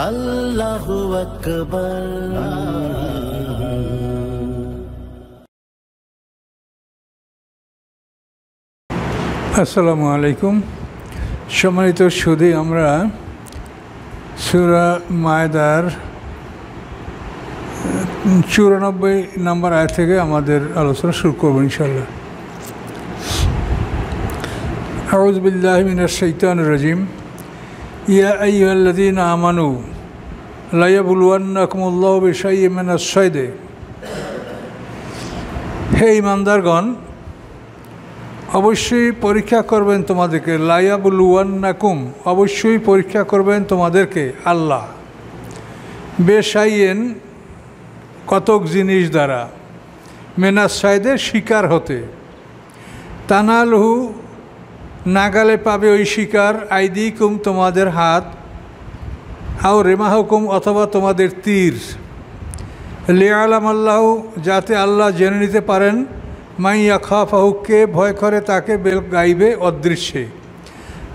আল্লাহু আকবার। আসসালামু আলাইকুম। সম্মানিত সুধী, আমরা সূরা মায়দার 94 নম্বর আয়াত থেকে আমাদের আলোচনা শুরু করব ইনশাআল্লাহ। আউযু বিল্লাহি মিনাশ শাইতানির রাজিম। ইয়া আইয়ুহাল্লাযীনা আমানু লা ইয়াবলুওয়ান্নাকুমুল্লাহু বিশাইইম মিনাস সাইদি। হে ঈমানদারগণ, অবশ্যই পরীক্ষা করবেন তোমাদেরকে। লা ইয়াবলুওয়ান্নাকুম, অবশ্যই পরীক্ষা করবেন তোমাদেরকে আল্লাহ। বেশাইয়েন, কতক জিনিস দ্বারা, মিনাস সাইদে, শিকার হতে। তানালহু, নাগালে পাবে ওই শিকার, আইদিকুম, তোমাদের হাত, আও রেমাহুকুম, অথবা তোমাদের তীর। লিয়ালাম আল্লাহ, যাতে আল্লাহ জেনে নিতে পারেন, মাইয়া খাফাহুকে, ভয় করে তাকে, বেল গাইবে, অদৃশ্যে।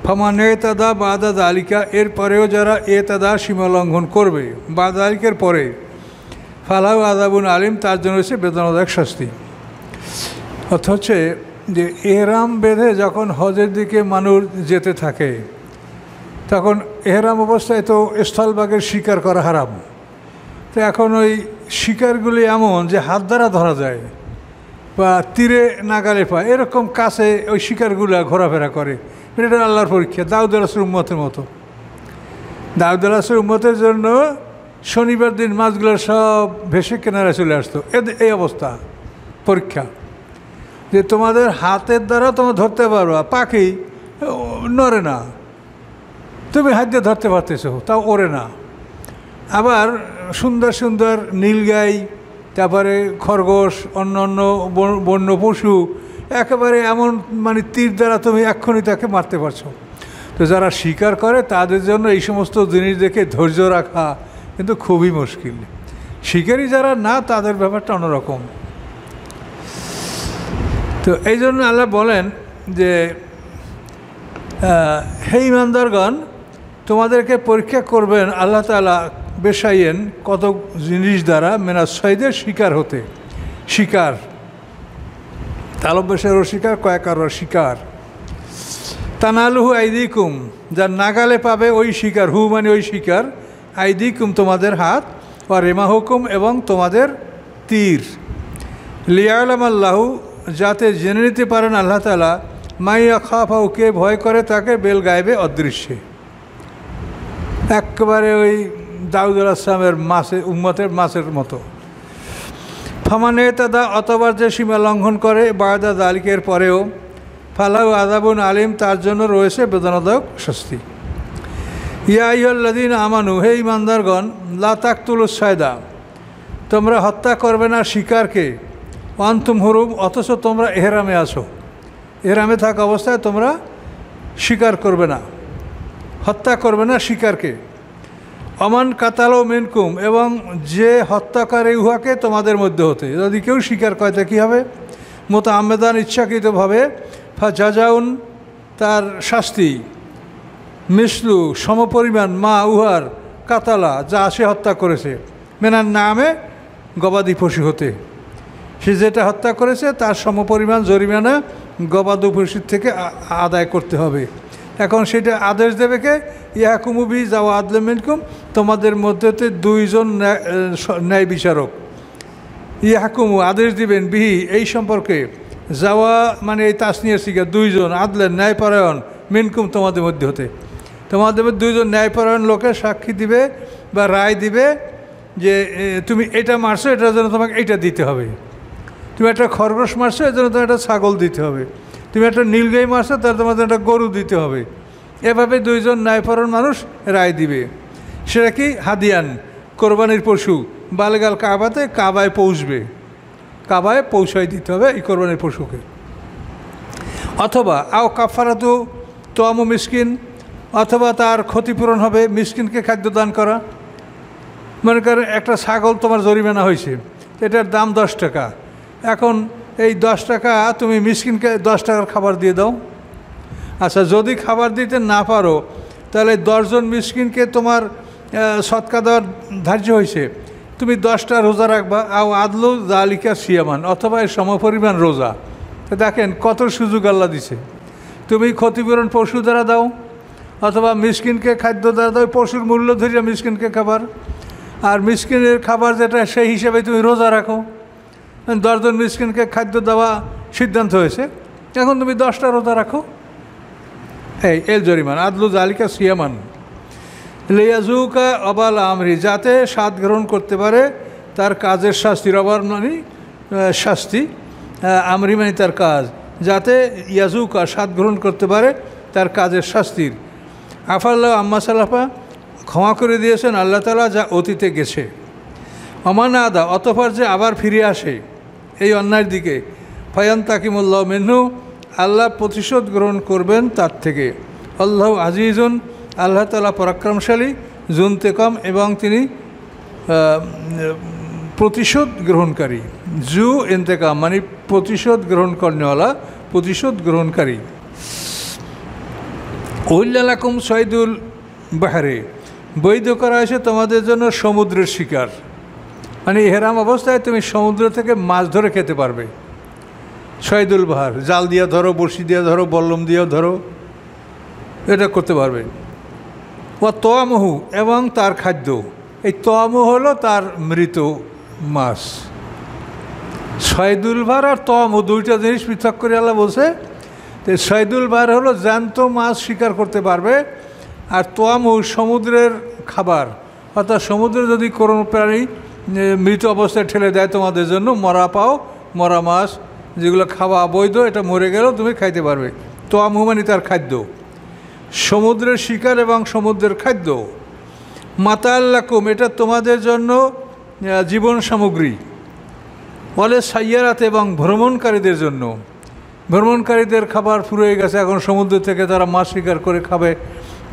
ফামান এতাদা বাদা দালিকা, এরপরেও যারা এতাদা সীমালঙ্ঘন করবে, বাদালিকের পরে, ফালাউ আযাবুন আলিম, তার জন্য হচ্ছে বেদনাদায়ক শাস্তি। অর্থ হচ্ছে যে এহরাম বেঁধে যখন হজের দিকে মানুষ যেতে থাকে, তখন এহরাম অবস্থায় তো স্থলভাগের শিকার করা হারাম। তো এখন ওই শিকারগুলি এমন যে হাত দ্বারা ধরা যায় বা তীরে নাগালে পায়, এরকম কাছে ওই শিকারগুলো ঘোরাফেরা করে। এটা আল্লাহর পরীক্ষা। দাউদ আলাইহিস উম্মতের মতো, দাউদ আলাইহিস উম্মতের জন্য শনিবার দিন মাছগুলো সব ভেসে কেনারে চলে আসতো। এই অবস্থা, পরীক্ষা, যে তোমাদের হাতের দ্বারা তোমরা ধরতে পারো, পাখি নড়ে না, তুমি হাত দিয়ে ধরতে পারতেছো, তাও ওড়ে না। আবার সুন্দর সুন্দর নীলগাই, তারপরে খরগোশ, অন্য অন্য বন্য পশু, একেবারে এমন মানে তীর দ্বারা তুমি এক্ষুনি তাকে মারতে পারছো। তো যারা শিকার করে তাদের জন্য এই সমস্ত জিনিস দেখে ধৈর্য রাখা কিন্তু খুবই মুশকিল। শিকারী যারা না, তাদের ব্যাপারটা অন্যরকম। তো এই জন্য আল্লাহ বলেন যে হে ঈমানদারগণ, তোমাদেরকে পরীক্ষা করবেন আল্লাহ তাআলা বেশাইয়েন, কত জিনিস দ্বারা, মিনাস সাইদে, শিকার হতে। শিকার, তালব্যেশের শিকার, কয়েকার শিকার। তানালুহু আইদিকুম, যার নাগালে পাবে ওই শিকার, হু মানে ওই শিকার, আইদিকুম তোমাদের হাত, বা রেমাহুকুম, এবং তোমাদের তীর। লিয়ালাম আল্লাহু, যাতে জেনে নিতে পারেন আল্লাহ তাআলা, মাইয়া খাফাহুকে, ভয় করে তাকে, বেল গাইবে, অদৃশ্যে। একেবারে ওই দাউদ আলাইহিস সালামের উম্মতের মাছের মতো। ফামানে তাদা, অথবা যে সীমা লঙ্ঘন করে, বায়দা দালিকের পরেও, ফালাউ আযাবুন আলিম, তার জন্য রয়েছে বেদনাদায়ক শাস্তি। ইয়া আইয়ুহাল্লাযীনা আমানু, হে ঈমানদারগণ, লা তাকতুলুস সায়দা, তোমরা হত্যা করবে না শিকারকে, ওয়ান্তুম হুরুম, অথচ তোমরা এহরামে আছো। এহরামে থাকা অবস্থায় তোমরা শিকার করবে না, হত্যা করবে না শিকারকে। অমান কাতালো মিনকুম, এবং যে হত্যা করে উহাকে তোমাদের মধ্যে হতে। যদি কেউ শিকার করে তা কী হবে? মুতাআম্মিদান, ইচ্ছাকৃতভাবে, ফাজাজাউন, তার শাস্তি, মিসলু, সমপরিমাণ, মা উহার, কাতালা, যা সে হত্যা করেছে, মেনার নামে, গবাদি পশু হতে। সে যেটা হত্যা করেছে তার সমপরিমাণ জরিমানা গবাদি পশুর থেকে আদায় করতে হবে। এখন সেটা আদেশ দেবে কে? ইয়াহকুমু বি যাওয়া আদলে মিনকুম, তোমাদের মধ্যেতে দুইজন ন্যায় বিচারক। ইয়াহকুমু, আদেশ দিবেন, বিহি, এই সম্পর্কে, যাওয়া মানে এই তাসনিয়ার শিকার, দুইজন, আদলেন, ন্যায়পরায়ণ, মিনকুম, তোমাদের মধ্যে হতে। তোমাদের মধ্যে দুইজন ন্যায়পরায়ণ লোকের সাক্ষী দিবে বা রায় দিবে যে তুমি এটা মারছো, এটার জন্য তোমাকে এইটা দিতে হবে। তুমি একটা খরগোশ মারছো, এর জন্য তোমার একটা ছাগল দিতে হবে। তুমি একটা নীলগাই মারছো, তার তোমাদের একটা গরু দিতে হবে। এভাবে দুইজন ন্যায়পরায়ণ মানুষ রায় দিবে। সেটা কি? হাদিয়ান, কোরবানির পশু, বালেগাল কাবাতে, কাবায় পৌঁছবে, কাবায় পৌঁছাই দিতে হবে এই কোরবানির পশুকে। অথবা আও কাফারাতু তোয়ামু মিসকিন, অথবা তার ক্ষতিপূরণ হবে মিসকিনকে খাদ্য দান করা। মনে করেন একটা ছাগল তোমার জরিমানা হয়েছে, এটার দাম 10 টাকা। এখন এই 10 টাকা তুমি মিসকিনকে 10 টাকার খাবার দিয়ে দাও। আচ্ছা, যদি খাবার দিতে না পারো তাহলে 10 জন মিসকিনকে তোমার সৎকা দেওয়ার ধার্য হয়েছে, তুমি 10টা রোজা রাখবা, আও আদলু জালিকা সিয়ামান, অথবা এর সমপরিমাণ রোজা। তো দেখেন কত সুযোগ আল্লাহ দিছে। তুমি ক্ষতিপূরণ পশু দ্বারা দাও, অথবা মিসকিনকে খাদ্য দ্বারা দাও, পশুর মূল্য ধরিয়া মিসকিনকে খাবার, আর মিসকিনের খাবার যেটা সেই হিসাবে তুমি রোজা রাখো। 10 জন মিসকিনকে খাদ্য দেওয়া সিদ্ধান্ত হয়েছে, এখন তুমি 10টা রোজা রাখো, এর জরিমান আদলু জালিকা সিয়ামান লিয়াজুকা অবাল আমরি, যাতে স্বাদ গ্রহণ করতে পারে তার কাজের শাস্তির। অবাল মানে শাস্তি, আমরি মানে তার কাজ, যাতে ইয়াজুকা স্বাদ গ্রহণ করতে পারে তার কাজের শাস্তির। আফাল্লাহ আম্মা সালাফা, ক্ষমা করে দিয়েছেন আল্লাহ তাআলা যা অতীতে গেছে। অমান আদা, অতঃপর যে আবার ফিরে আসে এই অন্যায়ের দিকে, ফায়ান তাকিমুল্লাহ মেনহু, আল্লাহ প্রতিশোধ গ্রহণ করবেন তার থেকে। আল্লাহ আজিজুন, আল্লাহ তাআলা পরাক্রমশালী, জুনতেকম, এবং তিনি প্রতিশোধ গ্রহণকারী। জু ইন্তেকাম মানে প্রতিশোধ গ্রহণ করনেওয়ালা, প্রতিশোধ গ্রহণকারী। উল্লালাকুম সৈদুল বাহারে, বৈধ করা হয়েছে তোমাদের জন্য সমুদ্রের শিকার, মানে ইহরাম অবস্থায় তুমি সমুদ্র থেকে মাছ ধরে খেতে পারবে। সৈদুল বাহার, জাল দিয়া ধরো, বড়শি দিয়া ধরো, বল্লম দিয়েও ধরো, এটা করতে পারবে। ও তোয়ামহু, এবং তার খাদ্য। এই তোয়ামু হলো তার মৃত মাছ। সৈদুল বাহার আর তোয়ামু দুইটা জিনিস পৃথক করে আল্লাহ বলছে। তো সৈদুল বাহার হলো জ্যান্ত মাছ শিকার করতে পারবে, আর তোয়ামু সমুদ্রের খাবার, অর্থাৎ সমুদ্রে যদি কোনো প্রাণী মৃত অবস্থায় ঠেলে দেয় তোমাদের জন্য, মরা পাও, মরা মাছ যেগুলো খাওয়া অবৈধ, এটা মরে গেলেও তুমি খাইতে পারবে। তোয়ামু মানে তার খাদ্য, সমুদ্রের শিকার এবং সমুদ্রের খাদ্য। মাতাল্লাকুম, এটা তোমাদের জন্য জীবন সামগ্রী। বলে সাইয়ারাতে, এবং ভ্রমণকারীদের জন্য। ভ্রমণকারীদের খাবার ফুরিয়ে গেছে, এখন সমুদ্র থেকে তারা মাছ শিকার করে খাবে,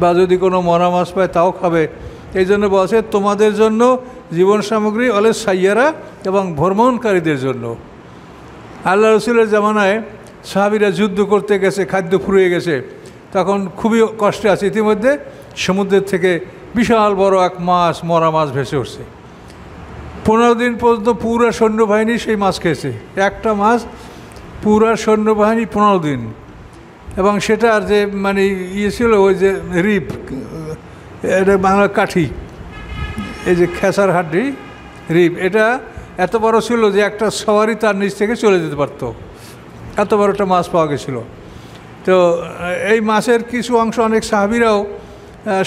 বা যদি কোনো মরা মাছ পায় তাও খাবে। এই জন্য বলছে তোমাদের জন্য জীবন সামগ্রী, অলে সাইয়ারা, এবং ভ্রমণকারীদের জন্য। আল্লাহ রসুলের জামানায় সাহাবীরা যুদ্ধ করতে গেছে, খাদ্য ফুরিয়ে গেছে, তখন খুবই কষ্টে আছে। ইতিমধ্যে সমুদ্রের থেকে বিশাল বড় এক মাছ, মরা মাছ ভেসে উঠছে। 15 দিন পর্যন্ত পুরা সৈন্যবাহিনী সেই মাছ খেয়েছে, একটা মাছ পুরা সৈন্যবাহিনী 15 দিন। এবং সেটার যে মানে ইয়ে ছিল, ওই যে রিপ, এটা বাংলা কাঠি, এই যে খেসার হাড্ডি, রিপ, এটা এত বড় ছিল যে একটা সওয়ারি তার নিচ থেকে চলে যেতে পারত, এত বড় একটা মাছ পাওয়া গেছিলো। তো এই মাছের কিছু অংশ অনেক সাহাবীরাও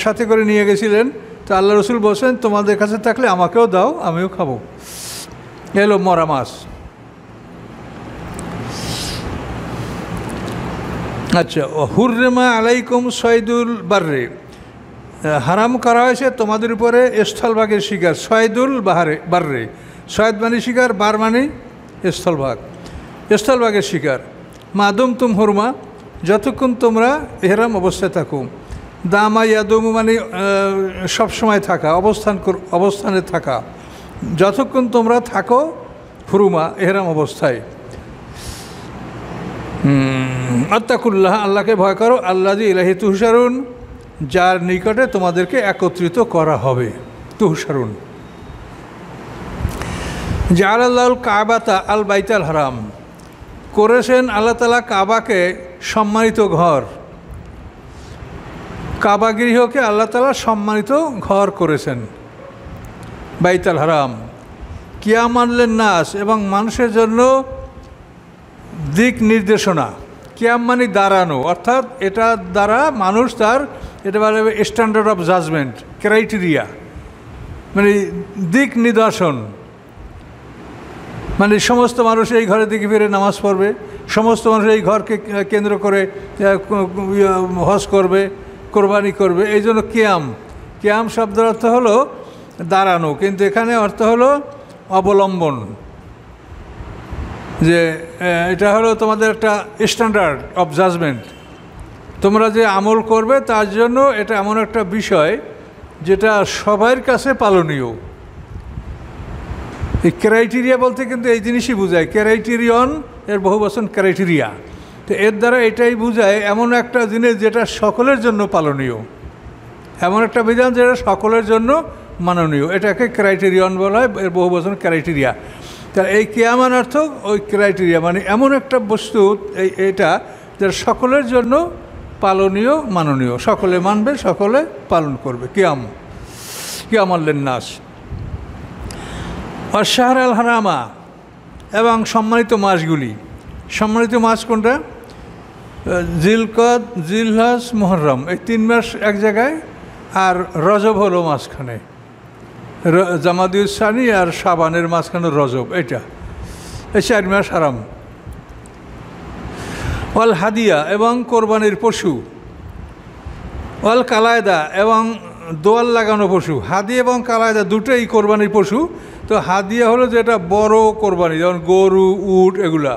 সাথে করে নিয়ে গেছিলেন। তো আল্লাহ রসুল বলছেন তোমাদের কাছে থাকলে আমাকেও দাও, আমিও খাবো। এলো মরা মাছ। আচ্ছা, হুররেমা আলাইকুম সৈদুল বাররে, হারাম করা হয়েছে তোমাদের উপরে স্থলভাগের শিকার। সৈদুল বাররে, সৈয়দ মানে শিকার, বার মানে স্থলভাগ, স্থলভাগের শিকার। মাদুম তুম হুরমা, যতক্ষণ তোমরা এহরাম অবস্থায় থাকো। দামা ইয়াদুমু মানে সবসময় থাকা, অবস্থানে থাকা। যতক্ষণ তোমরা থাকো হুরুমা, এহরাম অবস্থায়। আত্তাকুল্লাহ, আল্লাহকে ভয় করো। আল্লাযী ইলাইহি তুহশারুন, যার নিকটে তোমাদেরকে একত্রিত করা হবে। তুহশারুন। জাআলাল্লাহুল কাবাতা আল বাইতাল হারাম, করেছেন আল্লাহ তাআলা কাবাকে সম্মানিত ঘর। কাবা গৃহকে আল্লাহ তাআলা সম্মানিত ঘর করেছেন, বাইতুল হারাম। কিয়ামান লিন-নাস, এবং মানুষের জন্য দিক নির্দেশনা। কিয়াম মানে দাঁড়ানো, অর্থাৎ এটা দ্বারা মানুষ তার, এটা বলে স্ট্যান্ডার্ড অফ জাজমেন্ট, ক্রাইটেরিয়া, মানে দিক নিদর্শন। মানে সমস্ত মানুষ এই ঘরের দিকে ফিরে নামাজ পড়বে, সমস্ত মানুষ এই ঘরকে কেন্দ্র করে হজ করবে, কোরবানি করবে। এই জন্য কিয়াম, কিয়াম শব্দের অর্থ হলো দাঁড়ানো, কিন্তু এখানে অর্থ হলো অবলম্বন। যে এটা হলো তোমাদের একটা স্ট্যান্ডার্ড অফ জাজমেন্ট, তোমরা যে আমল করবে তার জন্য এটা এমন একটা বিষয় যেটা সবার কাছে পালনীয়। এই ক্রাইটেরিয়া বলতে কিন্তু এই জিনিসই বোঝায়, ক্রাইটেরিয়ন এর বহু বচন ক্রাইটেরিয়া। তো এর দ্বারা এটাই বোঝায় এমন একটা জিনিস যেটা সকলের জন্য পালনীয়, এমন একটা বিধান যেটা সকলের জন্য মাননীয়, এটাকে ক্রাইটেরিয়ন বলা হয়, এর বহু বছর ক্রাইটেরিয়া। তা এই কিয়ামান অর্থ ওই ক্রাইটেরিয়া, মানে এমন একটা বস্তু এটা যেটা সকলের জন্য পালনীয় মাননীয়, সকলে মানবে, সকলে পালন করবে। কিয়ামাল্লেন নাস। আর শাহর আল হারামা, এবং সম্মানিত মাসগুলি। সম্মানিত মাস কোনটা? জিলকদ, জিলহজ, মুহররম, এই 3 মাস এক জায়গায়, আর রজব হলো মাঝখানে, জামাদিউসানি আর শাবানের মাঝখানে রজব, এটা এই 4 মাস হারাম। ওয়াল হাদিয়া, এবং কোরবানির পশু। ওয়াল কালায়দা, এবং দোয়াল লাগানো পশু। হাদি এবং কালায়দা দুটোই কোরবানির পশু। তো হাদিয়া হলো যেটা বড় কোরবানি, যেমন গরু, উট এগুলা।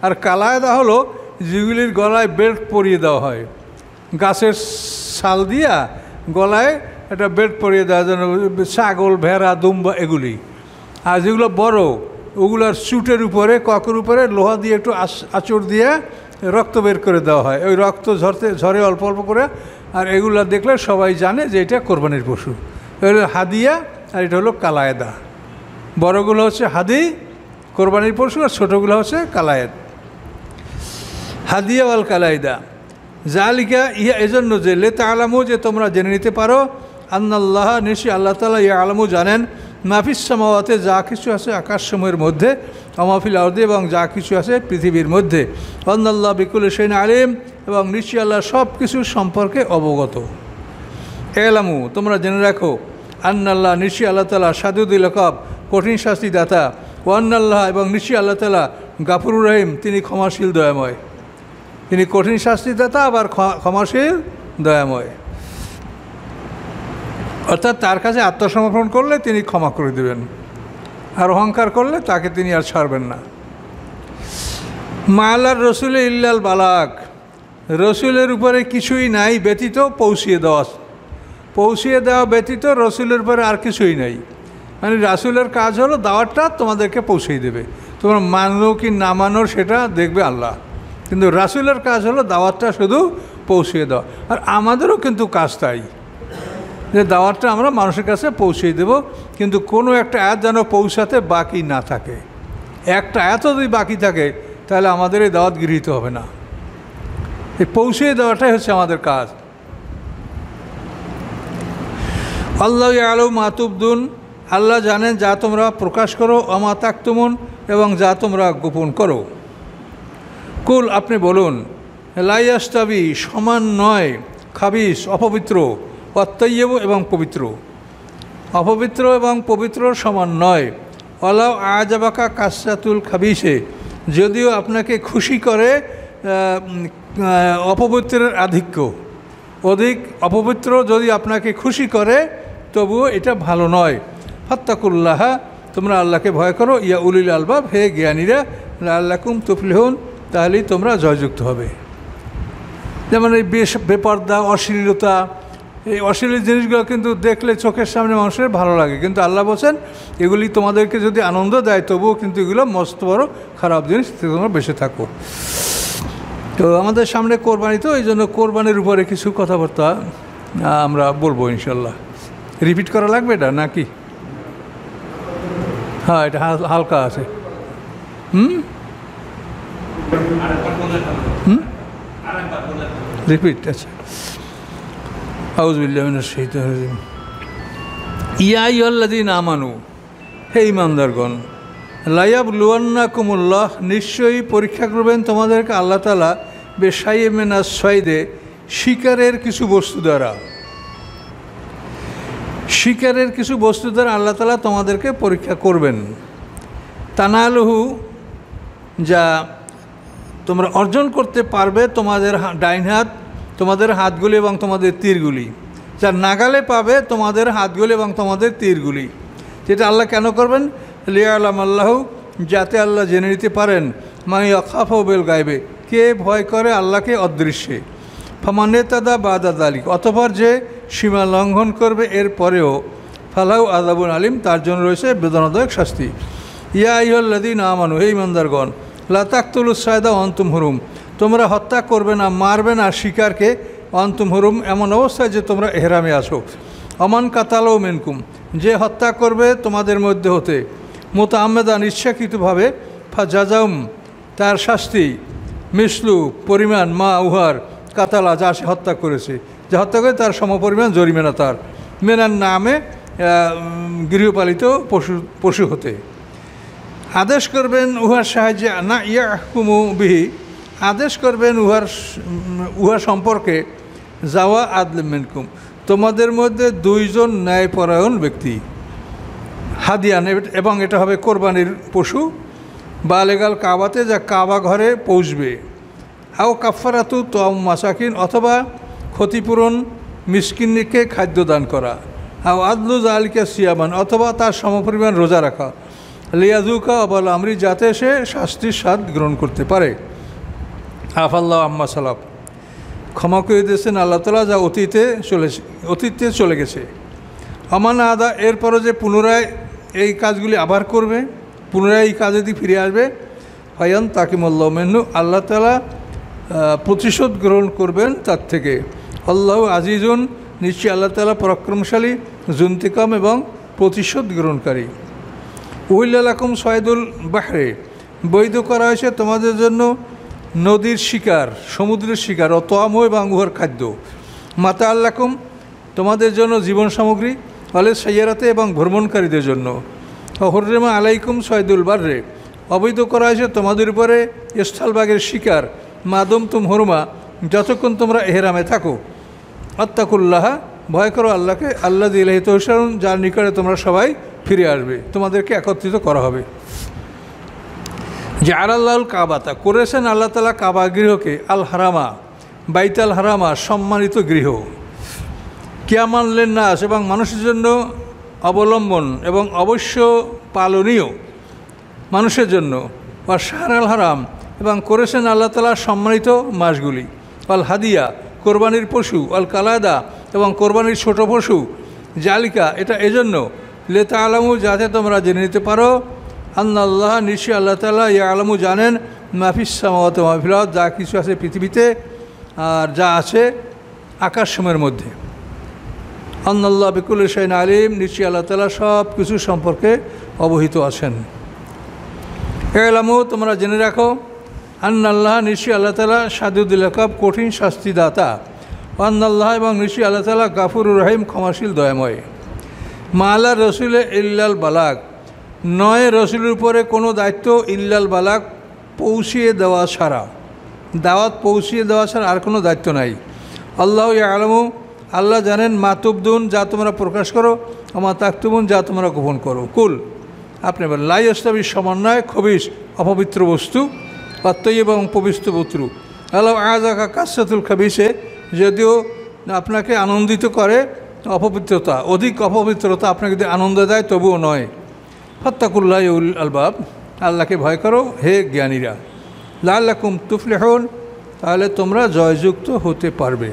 আর কালায়দা হলো যেগুলির গলায় বেল্ট পরিয়ে দেওয়া হয়, গাছের ছাল দিয়া গলায় একটা বেল্ট পরিয়ে দেওয়া, যেন ছাগল, ভেড়া, দুম্বা এগুলি। আর যেগুলো বড় ওগুলার চুটের উপরে, ককের উপরে লোহা দিয়ে একটু আঁচড় দিয়ে রক্ত বের করে দেওয়া হয়, ওই রক্ত ঝরে অল্প অল্প করে। আর এগুলো দেখলে সবাই জানে যে এটা কোরবানির পশু। এটা হলো হাদিয়া, আর এটা হলো কালায়দা। বড়গুলো হচ্ছে হাদি, কোরবানির পশু, আর ছোটোগুলো হচ্ছে কালায়েদ। হাদিয়া ওয়াল কালায়দা জালিকা, ইহা এজন্য যে লে তালামু, যে তোমরা জেনে নিতে পারো, আন্নাল্লাহ, নিশ্চয়ই আল্লাহ তাআলা, ইয়া আলামু জানেন, মাফিস সামাওয়াতে, যা কিছু আছে আকাশসমূহের মধ্যে, অমাফিল আরদি, এবং যা কিছু আছে পৃথিবীর মধ্যে, আন্নাল্লাহ বিকুল্লি শাইইন আলিম, এবং নিশ্চয়ই আল্লাহ সব কিছু সম্পর্কে অবগত। এলামু, তোমরা জেনে রাখো, আন্নাল্লাহ, নিশ্চয়ই আল্লাহ তাআলা, শাদীদুল ইকাব, কঠিন শাস্তি দাতা, ও আন্নাল্লাহ, এবং নিশ্চয়ই আল্লাহ তাআলা, গাফুরুর রহিম, তিনি ক্ষমাশীল দয়াময়। তিনি কঠিন শাস্তিদাতা, আবার ক্ষমাশীল দয়াময়। অর্থাৎ তার কাছে আত্মসমর্পণ করলে তিনি ক্ষমা করে দেবেন, আর অহংকার করলে তাকে তিনি আর ছাড়বেন না। মালার রসুলে ইল্লাল বালাক, রসুলের উপরে কিছুই নাই ব্যতীত পৌঁছিয়ে দেওয়া ব্যতীত রসুলের উপরে আর কিছুই নাই। মানে রাসুলের কাজ হলো দাওয়াতটা তোমাদেরকে পৌঁছেই দেবে, তোমরা মানো কি না মানো সেটা দেখবে আল্লাহ, কিন্তু রাসুলের কাজ হলো দাওয়াতটা শুধু পৌঁছিয়ে দেওয়া। আর আমাদেরও কিন্তু কাজ তাই, যে দাওয়াতটা আমরা মানুষের কাছে পৌঁছিয়ে দেব, কিন্তু কোনো একটা আয়াত যেন পৌঁছাতে বাকি না থাকে। একটা আয়াত যদি বাকি থাকে তাহলে আমাদের এই দাওয়াত গৃহীত হবে না। এই পৌঁছিয়ে দেওয়াটাই হচ্ছে আমাদের কাজ। আল্লাহ ইয়ালামু মা তুবদুন, আল্লাহ জানেন যা তোমরা প্রকাশ করো, আমা তাকতুমুন, এবং যা তোমরা গোপন করো। কুল, আপনি বলুন, লা ইয়াস্তাবি, সমান নয়, খাবিস, অপবিত্র, অত্যায়্যব, এবং পবিত্র। অপবিত্র এবং পবিত্র সমান নয়। অলাও আজাবাকা কাসাতুল খাবিসে, যদিও আপনাকে খুশি করে অপবিত্রের আধিক্য, অধিক অপবিত্র যদি আপনাকে খুশি করে, তবুও এটা ভালো নয়। ফাত্তাকুল্লাহ, তোমরা আল্লাহকে ভয় করো, ইয়া উলিল আলবাব, হে জ্ঞানীরা, লাআল্লাকুম তুফলিহুন, তাহলেই তোমরা জয়যুক্ত হবে। যেমন এই বেপর্দা, অশ্লীলতা, এই অশ্লীল জিনিসগুলো কিন্তু দেখলে চোখের সামনে মানুষের ভালো লাগে, কিন্তু আল্লাহ বলছেন এগুলি তোমাদেরকে যদি আনন্দ দেয়, তবুও কিন্তু এগুলো মস্ত বড় খারাপ জিনিস, তোমরা বেঁচে থাকো। তো আমাদের সামনে কোরবানি, তো এই জন্য কোরবানির উপরে কিছু কথাবার্তা আমরা বলবো ইনশাল্লাহ। রিপিট করা লাগবে এটা নাকি? হ্যাঁ, এটা হালকা আছে। রিপিট, আচ্ছা। আউযুবিল্লাহি মিনাশ শাইতানির রাজিম। ইয়া আইয়ুহাল্লাযীনা আমানু, হে ঈমানদারগণ, লায়াবলুওয়ান্নাকুমুল্লাহ, নিশ্চয়ই পরীক্ষা করবেন তোমাদেরকে আল্লাহ তাআলা, বেশাইয়্যিম মিনাস সাইদে, শিকারের কিছু বস্তু দ্বারা। শিকারের কিছু বস্তু দ্বারা আল্লাহ তাআলা তোমাদেরকে পরীক্ষা করবেন। তানালুহু, যা তোমরা অর্জন করতে পারবে, তোমাদের ডাইন হাত, তোমাদের হাতগুলি এবং তোমাদের তীরগুলি, যা নাগালে পাবে তোমাদের হাতগুলি এবং তোমাদের তীরগুলি। যেটা আল্লাহ কেন করবেন? লিয়ালাম আল্লাহ, যাতে আল্লাহ জেনে নিতে পারেন, মা ইয়াখাফু বিল গায়বে, কে ভয় করে আল্লাহকে অদৃশ্যে। ফামানেতাদা বাদা যালিক, অতঃপর যে সীমা লঙ্ঘন করবে এর পরেও, ফালাহু আযাবুন আলিম, তার জন্য রয়েছে বেদনাদায়ক শাস্তি। ইয়া আইয়ুহাল্লাযীনা আমানু, হে ঈমানদারগণ, লা তাকতুলুস সায়দা ওয়া আনতুম হুরুম, তোমরা হত্যা করবে না, মারবে না শিকারকে, অন্তুম হুরুম, এমন অবস্থায় যে তোমরা এহরামে আছো। অমান কাতালো মিনকুম, যে হত্যা করবে তোমাদের মধ্যে হতে মুতাআম্মিদান ইচ্ছাকৃতভাবে, ফাজাজাউম, তার শাস্তি, মিসলু পরিমাণ, মা উহার, কাতালা যা সে হত্যা করেছে, যে হত্যা করে তার সমপরিমাণ জরিমানা তার, মেনার নামে গৃহপালিত পশু হতে। আদেশ করবেন উহার সাহায্যে, না ইয়াহকুমু বিহি, আদেশ করবেন উহা সম্পর্কে, যাওয়া আদল মিনকুম, তোমাদের মধ্যে দুইজন ন্যায়পরায়ণ ব্যক্তি, হাদিয়ান, এবং এটা হবে কোরবানির পশু, বালেগাল কাবাতে, যা কাবা ঘরে পৌঁছবে, আও কাফারাতু তম মাসাকিন, অথবা ক্ষতিপূরণ মিসকিনকে খাদ্য দান করা, আও আদলু জালিকা সিয়ামান, অথবা তার সমপরিমাণ রোজা রাখা, লিয়াজুকা অবল আমরি, যাতে সে শাস্তির স্বাদ গ্রহণ করতে পারে। আফাল্লাহ আম্মা সালাফ, ক্ষমা করে দিয়েছেন আল্লাহ তাআলা যা অতীতে চলে গেছে। আমান আদা, এরপরও যে পুনরায় এই কাজগুলি আবার করবে, পুনরায় এই কাজে দিয়ে ফিরে আসবে, ফায়ান তাকিমুল্লাহ মেনু, আল্লাহ তাআলা প্রতিশোধ গ্রহণ করবেন তার থেকে। আল্লাহ আজিজুন, নিশ্চয়ই আল্লাহ তাআলা পরাক্রমশালী, জুন্তিকাম, এবং প্রতিশোধ গ্রহণকারী। উহিল্লাকুম সয়দুল বাহরে, বৈধ করা হয়েছে তোমাদের জন্য নদীর শিকার, সমুদ্রের শিকার, অতআম, এবং উহার খাদ্য, মাতা আল্লাকুম, তোমাদের জন্য জীবন সামগ্রী, ফলে সাইয়ারাতে, এবং ভ্রমণকারীদের জন্য। হররেমা আলাইকুম সয়দুল বাররে, অবৈধ করা হয়েছে তোমাদের উপরে স্থলভাগের শিকার, মাদম তুম হরমা, যতক্ষণ তোমরা এহরামে থাকো। আত্তাকুল্লাহ, ভয় করো আল্লাহকে, আল্লাহ ইলাহি তুহশারুন, যার নিকটে তোমরা সবাই ফিরে আসবে, তোমাদেরকে একত্রিত করা হবে। যে আল্লাহুল কাবাতা, করেছেন আল্লাহ তাআলা কাবা গৃহকে, আল হারামা, বাইতাল হারামা, সম্মানিত গৃহ, কিয়ামান লিন্নাস, এবং মানুষের জন্য অবলম্বন এবং অবশ্য পালনীয় মানুষের জন্য, বা শাহর আল হারাম, এবং করেছেন আল্লাহ তাআলা সম্মানিত মাসগুলি, আল হাদিয়া, কোরবানির পশু, আল কালাদা, এবং কোরবানির ছোট পশু, জালিকা, এটা এজন্য, লেতা আলামু, যাতে তোমরা জেনে নিতে পারো, আল্লাহ, নিশ্চয়ই আল্লাহ তাআলা, ইয়া আলামু, জানেন, মাফিস সামাওয়াতি ওয়া মাফিল আরদ, যা কিছু আছে পৃথিবীতে আর যা আছে আকাশসমূহের মধ্যে। আল্লাহ বিকুল্লি শাইইন আলিম, নিশ্চয়ই আল্লাহ তাআলা সব কিছু সম্পর্কে অবহিত আছেন। এলামু, তোমরা জেনে রাখো, আল্লাহ, নিশ্চয়ই আল্লাহ তাআলা শাদীদুল ইকাব, কঠিন শাস্তিদাতা, আল্লাহ, এবং নিশ্চয়ই আল্লাহ তাআলা গাফুরুর রহিম, ক্ষমাশীল, দয়াময়। মালা রসুলে ইল্লাল বালাগ, নয় রসুলের উপরে কোনো দায়িত্ব, ইল্লাল বালাগ, পৌঁছিয়ে দেওয়া ছাড়া, দাওয়াত পৌঁছিয়ে দেওয়া ছাড়া আর কোনো দায়িত্ব নাই। আল্লাহ ইয়ালামু, আল্লাহ জানেন, মা তুবদুন, যা তোমরা প্রকাশ করো, আমা তাকতুমুন, যা তোমরা গোপন করো। কুল, আপনি বলেন, লা ইয়াস্তাবি, সমান নয়, খবিস, অপবিত্র বস্তু, অত্যয়িব, এবং পবিত্র বস্তু। আল্লাহ আযাকা কাসরাতুল খাবিসে, যদিও আপনাকে আনন্দিত করে অপবিত্রতা, অধিক অপবিত্রতা আপনাকে যদি আনন্দ দেয়, তবুও নয়। ফাত্তাকুল্লাহ ইয়া উলিল আলবাব, আল্লাহকে ভয় করো হে জ্ঞানীরা। লাআল্লাকুম তুফলিহুন, তাহলে তোমরা জয়যুক্ত হতে পারবে।